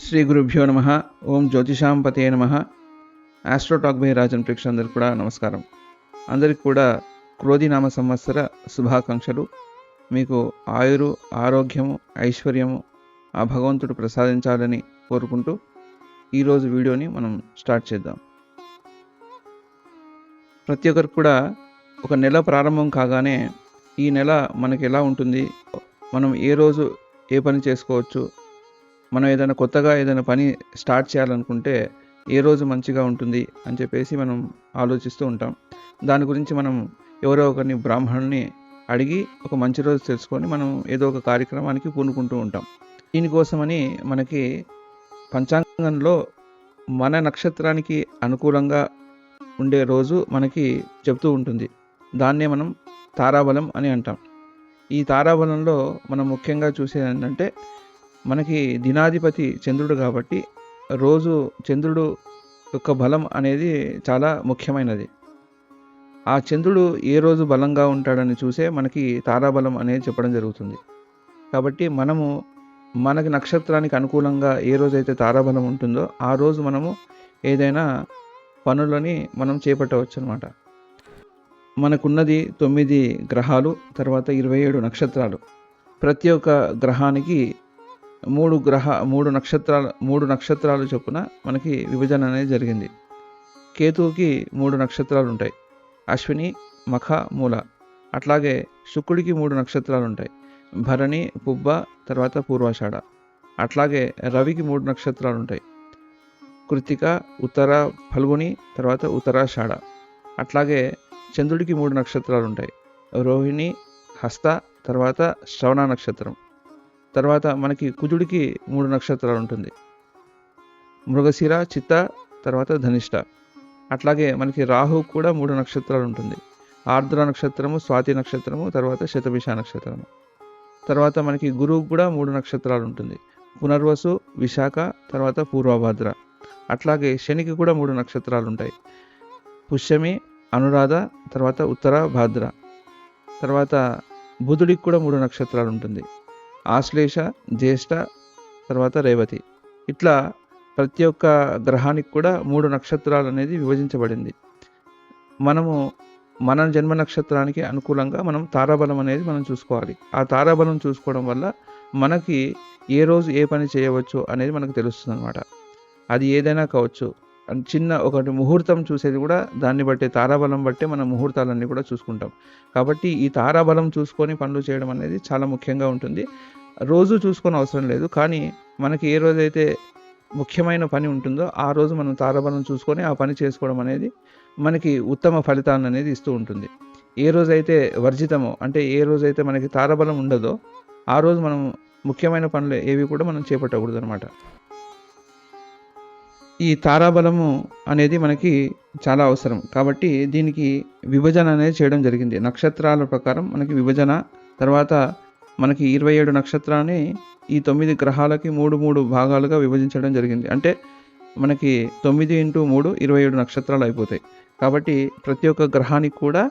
శ్రీ గురుభ్యో నమ. ఓం జ్యోతిషాం పతే నమ. ఆస్ట్రోటాక్ బై రాజన్ ప్రేక్షకులందరికీ కూడా నమస్కారం. అందరికీ కూడా క్రోధినామ సంవత్సర శుభాకాంక్షలు. మీకు ఆయురు, ఆరోగ్యము, ఐశ్వర్యము ఆ భగవంతుడు ప్రసాదించాలని కోరుకుంటూ ఈరోజు వీడియోని మనం స్టార్ట్ చేద్దాం. ప్రతి ఒక్కరికి కూడా ఒక నెల ప్రారంభం కాగానే ఈ నెల మనకి ఎలా ఉంటుంది, మనం ఏ రోజు ఏ పని చేసుకోవచ్చు, మనం ఏదైనా కొత్తగా ఏదైనా పని స్టార్ట్ చేయాలనుకుంటే ఏ రోజు మంచిగా ఉంటుంది అని చెప్పేసి మనం ఆలోచిస్తూ ఉంటాం. దాని గురించి మనం ఎవరో ఒకరిని బ్రాహ్మణుని అడిగి ఒక మంచి రోజు తెలుసుకొని మనం ఏదో ఒక కార్యక్రమానికి పూనుకుంటూ ఉంటాం. దీనికోసమని మనకి పంచాంగంలో మన నక్షత్రానికి అనుకూలంగా ఉండే రోజు మనకి చెప్తూ ఉంటుంది. దాన్నే మనం తారాబలం అని అంటాం. ఈ తారాబలంలో మనం ముఖ్యంగా చూసేది ఏంటంటే, మనకి దినాధిపతి చంద్రుడు కాబట్టి రోజు చంద్రుడు యొక్క బలం అనేది చాలా ముఖ్యమైనది. ఆ చంద్రుడు ఏ రోజు బలంగా ఉంటాడని చూసే మనకి తారాబలం అనేది చెప్పడం జరుగుతుంది. కాబట్టి మనము మనకి నక్షత్రానికి అనుకూలంగా ఏ రోజైతే తారాబలం ఉంటుందో ఆ రోజు మనము ఏదైనా పనులని మనం చేపట్టవచ్చు అన్నమాట. మనకున్నది 9 గ్రహాలు, తర్వాత 27 నక్షత్రాలు. ప్రతి ఒక్క గ్రహానికి మూడు నక్షత్రాలు చొప్పున మనకి విభజన అనేది జరిగింది. కేతువుకి 3 నక్షత్రాలు ఉంటాయి, అశ్విని, మఖ, మూల. అట్లాగే శుక్రుడికి 3 నక్షత్రాలు ఉంటాయి, భరణి, పుబ్బ, తర్వాత పూర్వాషాఢ. అట్లాగే రవికి 3 నక్షత్రాలు ఉంటాయి, కృత్తిక, ఉత్తర ఫల్గుని, తర్వాత ఉత్తరాషాఢ. అట్లాగే చంద్రుడికి 3 నక్షత్రాలు ఉంటాయి, రోహిణి, హస్త, తర్వాత శ్రవణ నక్షత్రం. తర్వాత మనకి కుజుడికి 3 నక్షత్రాలు ఉంటుంది, మృగశిర, చిత్త, తర్వాత ధనిష్ట. అట్లాగే మనకి రాహు కూడా 3 నక్షత్రాలు ఉంటుంది, ఆర్ద్ర నక్షత్రము, స్వాతి నక్షత్రము, తర్వాత శతభిష నక్షత్రము. తర్వాత మనకి గురువు కూడా 3 నక్షత్రాలు ఉంటుంది, పునర్వసు, విశాఖ, తర్వాత పూర్వభద్ర. అట్లాగే శనికి కూడా 3 నక్షత్రాలు ఉంటాయి, పుష్యమి, అనురాధ, తర్వాత ఉత్తర భాద్ర. తర్వాత బుధుడికి కూడా 3 నక్షత్రాలు ఉంటుంది, ఆశ్లేష, జ్యేష్ఠ, తర్వాత రేవతి. ఇట్లా ప్రతి ఒక్క గ్రహానికి కూడా 3 నక్షత్రాలు అనేది విభజించబడింది. మనము మన జన్మ నక్షత్రానికి అనుకూలంగా మనం తారాబలం అనేది మనం చూసుకోవాలి. ఆ తారాబలం చూసుకోవడం వల్ల మనకి ఏ రోజు ఏ పని చేయవచ్చు అనేది మనకు తెలుస్తుంది అనమాట. అది ఏదైనా కావచ్చు. చిన్న ఒకటి ముహూర్తం చూసేది కూడా దాన్ని బట్టే, తారాబలం బట్టే మన ముహూర్తాలన్నీ కూడా చూసుకుంటాం. కాబట్టి ఈ తారాబలం చూసుకొని పనులు చేయడం అనేది చాలా ముఖ్యంగా ఉంటుంది. రోజు చూసుకొని అవసరం లేదు, కానీ మనకి ఏ రోజైతే ముఖ్యమైన పని ఉంటుందో ఆ రోజు మనం తారాబలం చూసుకొని ఆ పని చేసుకోవడం అనేది మనకి ఉత్తమ ఫలితాలను అనేది ఇస్తూ ఉంటుంది. ఏ రోజైతే వర్జితమో, అంటే ఏ రోజైతే మనకి తారాబలం ఉండదో ఆ రోజు మనం ముఖ్యమైన పనులు ఏవి కూడా మనం చేపట్టకూడదు అనమాట. ఈ తారాబలము అనేది మనకి చాలా అవసరం కాబట్టి దీనికి విభజన అనేది చేయడం జరిగింది. నక్షత్రాల ప్రకారం మనకి విభజన, తర్వాత మనకి 27 నక్షత్రాన్ని ఈ 9 గ్రహాలకి 3 భాగాలుగా విభజించడం జరిగింది. అంటే మనకి 9 × 3 27 నక్షత్రాలు అయిపోతాయి. కాబట్టి ప్రతి ఒక్క గ్రహానికి కూడా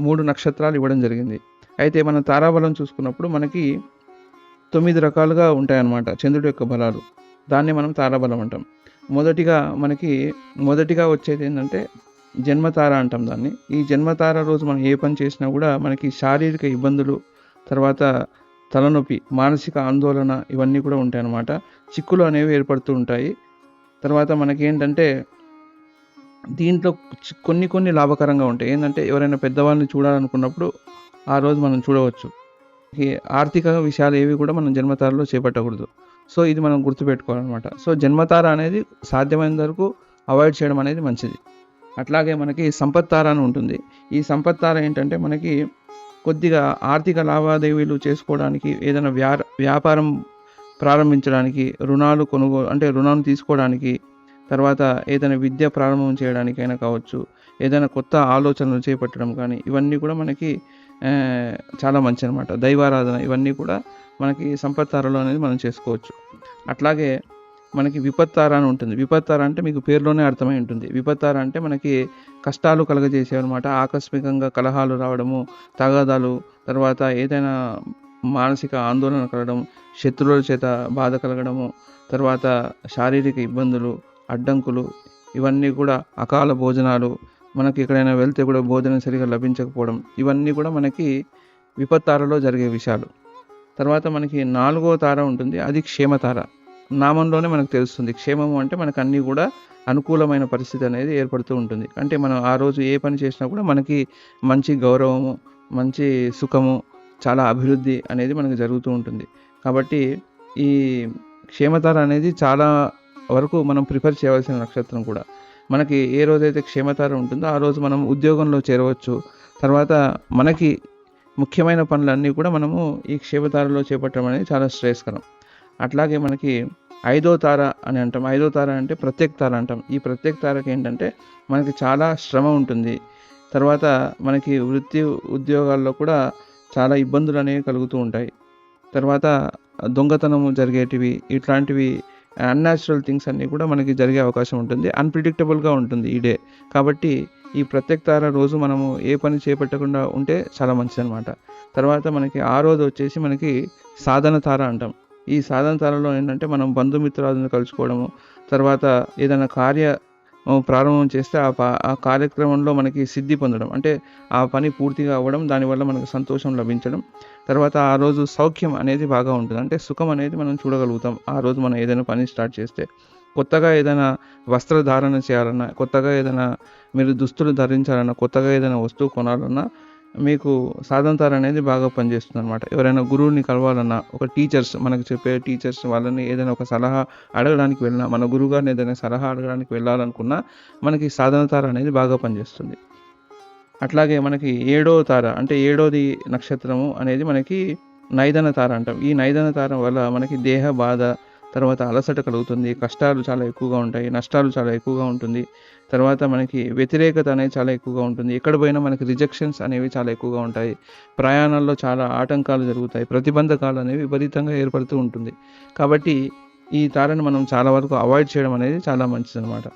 3 నక్షత్రాలు ఇవ్వడం జరిగింది. అయితే మనం తారాబలం చూసుకున్నప్పుడు మనకి 9 రకాలుగా ఉంటాయన్నమాట చంద్రుడి యొక్క బలాలు. దాన్ని మనం తారాబలం అంటాం. మొదటిగా వచ్చేది ఏంటంటే జన్మతార అంటాం దాన్ని. ఈ జన్మతార రోజు మనం ఏ పని చేసినా కూడా మనకి శారీరక ఇబ్బందులు, తర్వాత తలనొప్పి, మానసిక ఆందోళన ఇవన్నీ కూడా ఉంటాయి అన్నమాట. చిక్కులు అనేవి ఏర్పడుతూ ఉంటాయి. తర్వాత మనకేంటంటే దీంట్లో కొన్ని లాభకరంగా ఉంటాయి. ఏంటంటే ఎవరైనా పెద్దవాళ్ళని చూడాలనుకున్నప్పుడు ఆ రోజు మనం చూడవచ్చు. ఈ ఆర్థిక విషయాలు ఏవి కూడా మనం జన్మతారలో చేపట్టకూడదు. సో ఇది మనం గుర్తుపెట్టుకోవాలన్నమాట. సో జన్మతార అనేది సాధ్యమైనంత వరకు అవాయిడ్ చేయడం అనేది మంచిది. అట్లాగే మనకి సంపత్తార అని ఉంటుంది. ఈ సంపత్తార ఏంటంటే మనకి కొద్దిగా ఆర్థిక లావాదేవీలు చేసుకోవడానికి, ఏదైనా వ్యాపారం ప్రారంభించడానికి, రుణాలు తీసుకోవడానికి, తర్వాత ఏదైనా విద్య ప్రారంభం చేయడానికైనా కావచ్చు, ఏదైనా కొత్త ఆలోచనలు చేపట్టడం కానీ ఇవన్నీ కూడా మనకి చాలా మంచి అనమాట. దైవారాధన ఇవన్నీ కూడా మనకి సంపత్తారలో అనేది మనం చేసుకోవచ్చు. అట్లాగే మనకి విపత్తార అని ఉంటుంది. విపత్తార అంటే మీకు పేరులోనే అర్థమై ఉంటుంది. విపత్తార అంటే మనకి కష్టాలు కలగజేసే అనమాట. ఆకస్మికంగా కలహాలు రావడము, తగాదాలు, తర్వాత ఏదైనా మానసిక ఆందోళన కలగడం, శత్రువుల చేత బాధ కలగడము, తర్వాత శారీరక ఇబ్బందులు, అడ్డంకులు, ఇవన్నీ కూడా అకాల భోజనాలు, మనకి ఎక్కడైనా వెళ్తే కూడా భోజనం సరిగ్గా లభించకపోవడం, ఇవన్నీ కూడా మనకి విపత్తారలో జరిగే విషయాలు. తర్వాత మనకి 4వ తార ఉంటుంది, అది క్షేమతార. నామంలోనే మనకు తెలుస్తుంది. క్షేమము అంటే మనకు అన్నీ కూడా అనుకూలమైన పరిస్థితి అనేది ఏర్పడుతూ ఉంటుంది. అంటే మనం ఆ రోజు ఏ పని చేసినా కూడా మనకి మంచి గౌరవము, మంచి సుఖము, చాలా అభివృద్ధి అనేది మనకు జరుగుతూ ఉంటుంది. కాబట్టి ఈ క్షేమతార అనేది చాలా వరకు మనం ప్రిఫర్ చేయవలసిన నక్షత్రం కూడా. మనకి ఏ రోజైతే క్షేమతార ఉంటుందో ఆ రోజు మనం ఉద్యోగంలో చేరవచ్చు. తర్వాత మనకి ముఖ్యమైన పనులన్నీ కూడా మనము ఈ క్షేమతారలో చేపట్టడం అనేది చాలా శ్రేయస్కరం. అట్లాగే మనకి 5వ తార అని అంటాం. 5వ తార అంటే ప్రత్యేక తార అంటాం. ఈ ప్రత్యేక తారకి ఏంటంటే మనకి చాలా శ్రమ ఉంటుంది. తర్వాత మనకి వృత్తి ఉద్యోగాల్లో కూడా చాలా ఇబ్బందులు అనేవి కలుగుతూ ఉంటాయి. తర్వాత దొంగతనము జరిగేటివి, ఇట్లాంటివి అన్‌న్యాచురల్ థింగ్స్ అన్నీ కూడా మనకి జరిగే అవకాశం ఉంటుంది. అన్‌ప్రెడిక్టబుల్‌గా ఉంటుంది ఈ డే. కాబట్టి ఈ ప్రత్యేక తార రోజు మనము ఏ పని చేపట్టకుండా ఉంటే చాలా మంచిదనమాట. తర్వాత మనకి 6వది వచ్చేసి మనకి సాధన తార అంటాం. ఈ సాధన తారలో ఏంటంటే మనం బంధుమిత్రాదులను కలుసుకోవడము, తర్వాత ఏదైనా ప్రారంభం చేస్తే ఆ కార్యక్రమంలో మనకి సిద్ధి పొందడం, అంటే ఆ పని పూర్తిగా అవ్వడం, దానివల్ల మనకు సంతోషం లభించడం. తర్వాత ఆ రోజు సౌఖ్యం అనేది బాగా ఉంటుంది. అంటే సుఖం అనేది మనం చూడగలుగుతాం ఆ రోజు మనం ఏదైనా పని స్టార్ట్ చేస్తే. కొత్తగా ఏదైనా వస్త్రధారణ చేయాలన్నా, కొత్తగా ఏదైనా మీరు దుస్తులు ధరించాలన్నా, కొత్తగా ఏదైనా వస్తువు కొనాలన్నా మీకు సాధన తార అనేది బాగా పనిచేస్తుందనమాట. ఎవరైనా గురువుని కలవాలన్నా, ఒక టీచర్స్ మనకు చెప్పే టీచర్స్ వాళ్ళని ఏదైనా ఒక సలహా అడగడానికి వెళ్ళినా, మన గురువుగారిని ఏదైనా సలహా అడగడానికి వెళ్ళాలనుకున్నా మనకి సాధన తార అనేది బాగా పనిచేస్తుంది. అట్లాగే మనకి 7వ తార అంటే 7వది నక్షత్రము అనేది మనకి నైదన తార అంటాం. ఈ నైదన తార వల్ల మనకి దేహ బాధ, తర్వాత అలసట కలుగుతుంది, కష్టాలు చాలా ఎక్కువగా ఉంటాయి, నష్టాలు చాలా ఎక్కువగా ఉంటుంది. తర్వాత మనకి వ్యతిరేకత అనేది చాలా ఎక్కువగా ఉంటుంది. ఎక్కడ పోయినా మనకి రిజెక్షన్స్ అనేవి చాలా ఎక్కువగా ఉంటాయి. ప్రయాణాల్లో చాలా ఆటంకాలు జరుగుతాయి. ప్రతిబంధకాలు అనేవి విపరీతంగా ఏర్పడుతూ ఉంటుంది. కాబట్టి ఈ తారను మనం చాలా వరకు అవాయిడ్ చేయడం అనేది చాలా మంచిదనమాట.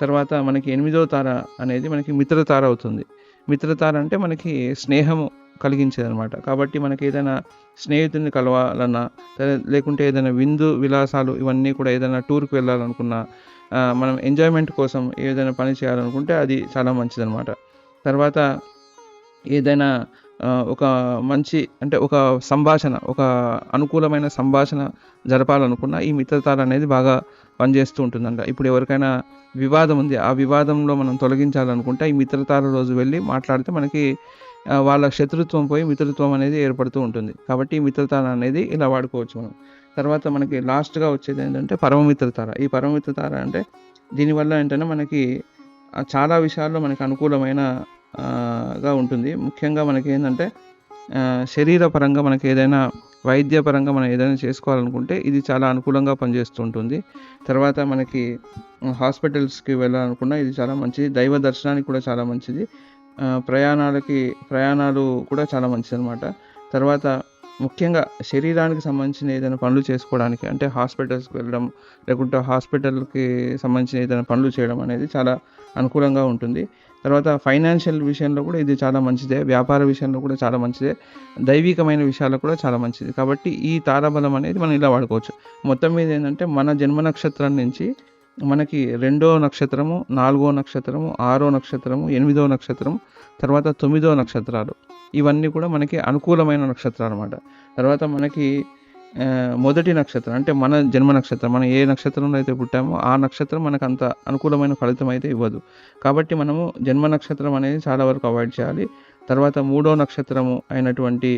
తర్వాత మనకి 8వ తార అనేది మనకి మిత్రతార అవుతుంది. మిత్రతార అంటే మనకి స్నేహము కలిగించేదనమాట. కాబట్టి మనకి ఏదైనా స్నేహితుడిని కలవాలన్నా, లేకుంటే ఏదైనా విందు విలాసాలు ఇవన్నీ కూడా ఏదైనా టూర్‌కి వెళ్ళాలనుకున్నా, మనం ఎంజాయ్‌మెంట్ కోసం ఏదైనా పని చేయాలనుకుంటే అది చాలా మంచిదనమాట. తర్వాత ఏదైనా ఒక మంచి అంటే ఒక సంభాషణ, ఒక అనుకూలమైన సంభాషణ జరపాలనుకున్నా ఈ మిత్రతార అనేది బాగా పనిచేస్తూ ఉంటుందంట. ఇప్పుడు ఎవరికైనా వివాదం ఉంది, ఆ వివాదంలో మనం తొలగించాలనుకుంటే ఈ మిత్రతార రోజు వెళ్ళి మాట్లాడితే మనకి వాళ్ళ శత్రుత్వం పోయి మిత్రత్వం అనేది ఏర్పడుతూ ఉంటుంది. కాబట్టి ఈ మిత్రతార అనేది ఇలా వాడుకోవచ్చు మనం. తర్వాత మనకి లాస్ట్‌గా వచ్చేది ఏంటంటే పరమమిత్రతార. ఈ పరమమిత్రతార అంటే దీనివల్ల ఏంటంటే మనకి చాలా విషయాల్లో మనకి అనుకూలమైన గా ఉంటుంది. ముఖ్యంగా మనకేందంటే శరీరపరంగా మనకి ఏదైనా వైద్యపరంగా మనం ఏదైనా చేసుకోవాలనుకుంటే ఇది చాలా అనుకూలంగా పనిచేస్తూ ఉంటుంది. తర్వాత మనకి హాస్పిటల్స్‌కి వెళ్ళాలనుకున్నా ఇది చాలా మంచిది. దైవ దర్శనానికి కూడా చాలా మంచిది. ప్రయాణాలు కూడా చాలా మంచిదనమాట. తర్వాత ముఖ్యంగా శరీరానికి సంబంధించిన ఏదైనా పనులు చేసుకోవడానికి, అంటే హాస్పిటల్స్‌కి వెళ్ళడం, లేకుంటే హాస్పిటల్‌కి సంబంధించిన ఏదైనా పనులు చేయడం అనేది చాలా అనుకూలంగా ఉంటుంది. తర్వాత ఫైనాన్షియల్ విషయంలో కూడా ఇది చాలా మంచిదే. వ్యాపార విషయంలో కూడా చాలా మంచిదే. దైవికమైన విషయాల్లో కూడా చాలా మంచిది. కాబట్టి ఈ తారాబలం అనేది మనం ఇలా వాడుకోవచ్చు. మొత్తం మీద ఏంటంటే మన జన్మ నక్షత్రం నుంచి మనకి 2వ నక్షత్రము, 4వ నక్షత్రము, 6వ నక్షత్రము, 8వ నక్షత్రం, తర్వాత 9వ నక్షత్రాలు, ఇవన్నీ కూడా మనకి అనుకూలమైన నక్షత్రాలన్నమాట. తర్వాత మనకి మొదటి నక్షత్రం అంటే మన జన్మ నక్షత్రం, మనం ఏ నక్షత్రంలో అయితే పుట్టామో ఆ నక్షత్రం మనకు అంత అనుకూలమైన ఫలితం అయితే ఇవ్వదు. కాబట్టి మనము జన్మ నక్షత్రం అనేది చాలా వరకు అవాయిడ్ చేయాలి. తర్వాత 3వ నక్షత్రము అయినటువంటి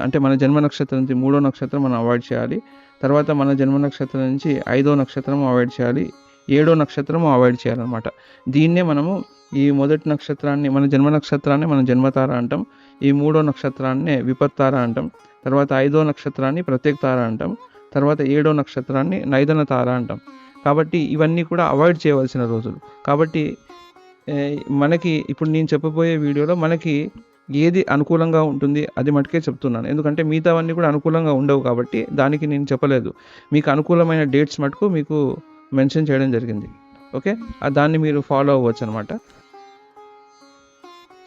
అంటే మన జన్మ నక్షత్రం నుంచి 3వ నక్షత్రం మనం అవాయిడ్ చేయాలి. తర్వాత మన జన్మ నక్షత్రం నుంచి 5వ నక్షత్రం అవాయిడ్ చేయాలి. 7వ నక్షత్రం అవాయిడ్ చేయాలన్నమాట. దీన్నే మనము ఈ మొదటి నక్షత్రాన్ని, మన జన్మ నక్షత్రాన్ని మనం జన్మతార అంటాం. ఈ 3వ నక్షత్రాన్ని విపత్తార అంటాం. తర్వాత 5వ నక్షత్రాన్ని ప్రత్యేక తార అంటాం. తర్వాత 7వ నక్షత్రాన్ని నైదన తార అంటాం. కాబట్టి ఇవన్నీ కూడా అవాయిడ్ చేయవలసిన రోజులు. కాబట్టి మనకి ఇప్పుడు నేను చెప్పబోయే వీడియోలో మనకి ఏది అనుకూలంగా ఉంటుంది అది మటుకే చెప్తున్నాను. ఎందుకంటే మిగతావన్నీ కూడా అనుకూలంగా ఉండవు కాబట్టి దానికి నేను చెప్పలేదు. మీకు అనుకూలమైన డేట్స్ మటుకు మీకు మెన్షన్ చేయడం జరిగింది. ఓకే, దాన్ని మీరు ఫాలో అవ్వచ్చు అనమాట.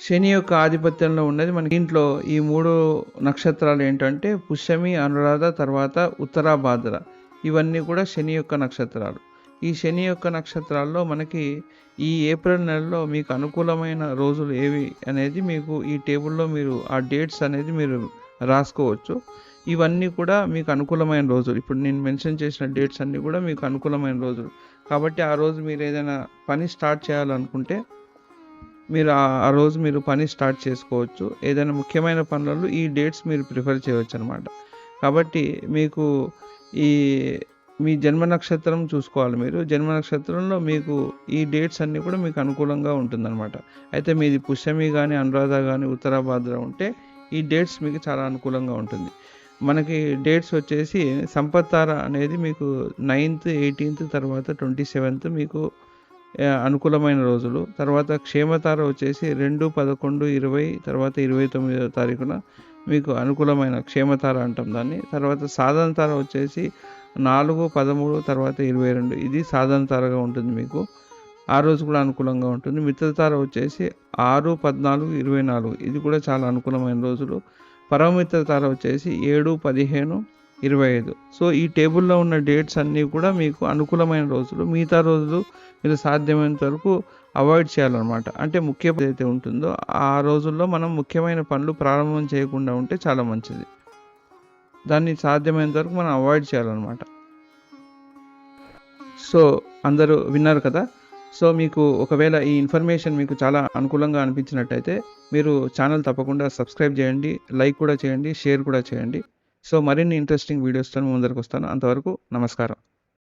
శని యొక్క ఆధిపత్యంలో ఉన్నది మనకి దీంట్లో ఈ 3 నక్షత్రాలు ఏంటంటే పుష్యమి, అనురాధ, తర్వాత ఉత్తర, భాద్ర. ఇవన్నీ కూడా శని యొక్క నక్షత్రాలు. ఈ శని యొక్క నక్షత్రాల్లో మనకి ఈ ఏప్రిల్ నెలలో మీకు అనుకూలమైన రోజులు ఏవి అనేది మీకు ఈ టేబుల్‌లో మీరు ఆ డేట్స్ అనేది మీరు రాసుకోవచ్చు. ఇవన్నీ కూడా మీకు అనుకూలమైన రోజులు. ఇప్పుడు నేను మెన్షన్ చేసిన డేట్స్ అన్నీ కూడా మీకు అనుకూలమైన రోజులు. కాబట్టి ఆ రోజు మీరు ఏదైనా పని స్టార్ట్ చేయాలనుకుంటే మీరు ఆ రోజు మీరు పని స్టార్ట్ చేసుకోవచ్చు. ఏదైనా ముఖ్యమైన పనులలో ఈ డేట్స్ మీరు ప్రిఫర్ చేయవచ్చనమాట. కాబట్టి మీకు ఈ మీ జన్మ నక్షత్రం చూసుకోవాలి మీరు. జన్మ నక్షత్రంలో మీకు ఈ డేట్స్ అన్నీ కూడా మీకు అనుకూలంగా ఉంటుందన్నమాట. అయితే మీది పుష్యమి గానీ, అనురాధ గానీ, ఉత్తర, భాద్ర ఉంటే ఈ డేట్స్ మీకు చాలా అనుకూలంగా ఉంటుంది. మనకి డేట్స్ వచ్చేసి సంపత్తార అనేది మీకు 9th, 18th తర్వాత 27th మీకు అనుకూలమైన రోజులు. తర్వాత క్షేమతార వచ్చేసి 2, 11, 20 తర్వాత 29వ తారీఖున మీకు అనుకూలమైన క్షేమతార అంటాం దాన్ని. తర్వాత సాధన తార వచ్చేసి 4, 13 తర్వాత 22 ఇది సాధన తారగా ఉంటుంది మీకు. ఆ రోజు కూడా అనుకూలంగా ఉంటుంది. మిత్రతార వచ్చేసి 6, 14, 24 ఇది కూడా చాలా అనుకూలమైన రోజులు. పరమమిత్ర తార వచ్చేసి 7, 15, 25. సో ఈ టేబుల్‌లో ఉన్న డేట్స్ అన్నీ కూడా మీకు అనుకూలమైన రోజులు. మిగతా రోజులు మీరు సాధ్యమైనంత వరకు అవాయిడ్ చేయాలన్నమాట. అంటే ఏదైతే ఉంటుందో ఆ రోజుల్లో మనం ముఖ్యమైన పనులు ప్రారంభం చేయకుండా ఉంటే చాలా మంచిది. దాన్ని సాధ్యమైనంత వరకు మనం అవాయిడ్ చేయాలన్నమాట. సో అందరూ విన్నారు కదా! సో మీకు ఒకవేళ ఈ ఇన్ఫర్మేషన్ మీకు చాలా అనుకూలంగా అనిపించినట్టయితే మీరు ఛానల్ తప్పకుండా సబ్స్క్రైబ్ చేయండి, లైక్ కూడా చేయండి, షేర్ కూడా చేయండి. సో మరిన్ని ఇంట్రెస్టింగ్ వీడియోస్‌తో మీ ముందరికి వస్తాను. అంతవరకు నమస్కారం.